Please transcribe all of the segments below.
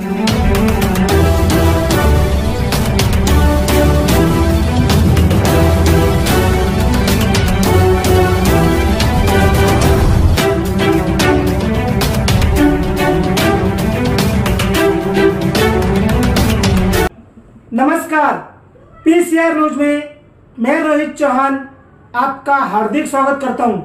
नमस्कार, PCR news में मैं रोहित चौहान आपका हार्दिक स्वागत करता हूं।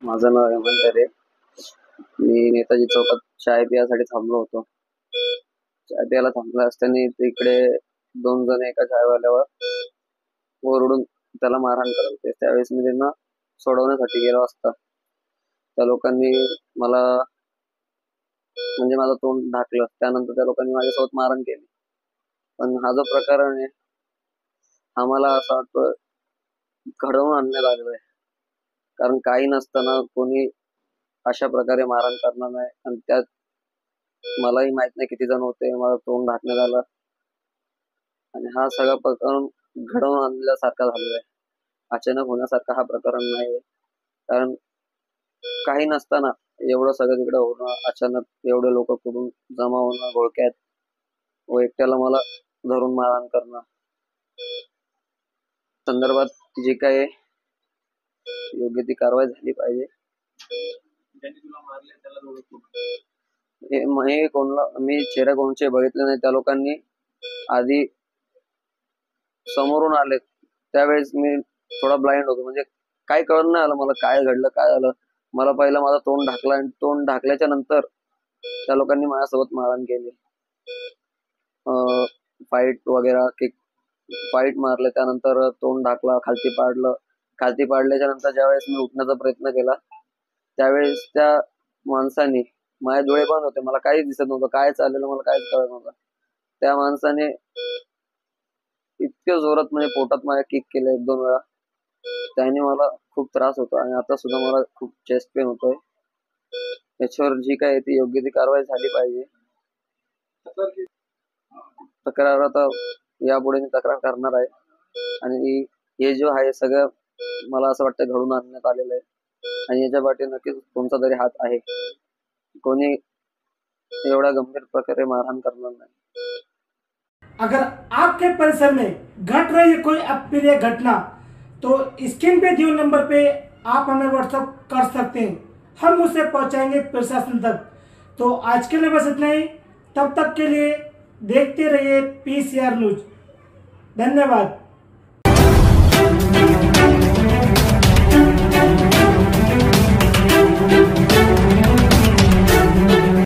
माझं नाव हेमंत रे। मी नेताजी चौकात चाय पियासाठी थांबलो होतो। चाय प्यायला थांबला असताना तिकडे दोन जण एका चायवाल्यावर ओरडून त्याला मारहाण करत होते। त्यावेळेस मी त्यांना सोडवण्यासाठी गेलो असता त्या लोकांनी मला म्हणजे माझं तोंड ढाकलं। त्यानंतर त्या लोकांनी माझ्यासोबत मारहाण केली। पण हा जो प्रकार आहे आम्हाला असं वाटतं घडवून आणण्यात आलेला आहे, कारण काही नसताना कोणी अशा प्रकारे मारहाण करणार नाही। आणि त्यात मलाही माहित नाही किती जण होते, मला तोंड ढाकण्यात आलं आणि हा सगळा प्रकरण घडवून आणल्यासारखा झालेला आहे। अचानक होण्यासारखा हा प्रकरण नाही, कारण काही नसताना एवढं सगळं तिकडे होणं, अचानक एवढे लोक कुठून जमा होणं घोळक्यात व एकट्याला मला धरून मारहाण करणं संदर्भात जे काय योग्य ती कारवाई झाली पाहिजे। मी चेहरा कोणचे बघितले नाही। त्या लोकांनी आधी समोरून आले त्यावेळेस मी थोडा ब्लाइंड होतो, म्हणजे काय कळलं नाही आलं मला काय घडलं काय झालं। मला पहिला माझा तोंड ढाकला आणि तोंड ढाकल्याच्या नंतर त्या लोकांनी माझ्यासोबत मारहाण केली। फाईट वगैरे किक फाईट मारले, त्यानंतर तोंड ढाकला, खालती पाडल्याच्या नंतर ज्यावेळेस मी उठण्याचा प्रयत्न केला त्यावेळेस त्या माणसाने, माझे डोळे बंद होते, मला काहीच दिसत नव्हतं, काय चाललेलं मला काहीच कळत नव्हतं। त्या माणसाने इतक्या जोरात म्हणजे पोटात माझ्या किक केलं एक दोन वेळा, त्याने मला खूप त्रास होतो आणि आता सुद्धा मला खूप चेस्ट पेन होतोय। याच्यावर जी काय ती योग्य ती कारवाई झाली पाहिजे। तक्रार आता यापुढे मी तक्रार करणार आहे आणि हे जो आहे सगळं मला असं वाटतं घडून आणण्यात आलेलं आहे आणि याच्या पाठी नक्कीच कोणता तरी हात आहे। कोणी एवढा गंभीर प्रकारे मारहाण करणार नाही। अगर आपके परिसर में घट रही है कोई अप्रिय घटना तो स्क्रीन पे दिए नंबर पे आप हमें व्हाट्सएप कर सकते हैं, हम उसे पहुंचाएंगे प्रशासन तक। तो आज के लिए बस इतना ही, तब तक के लिए देखते रहिए पीसीआर न्यूज। धन्यवाद।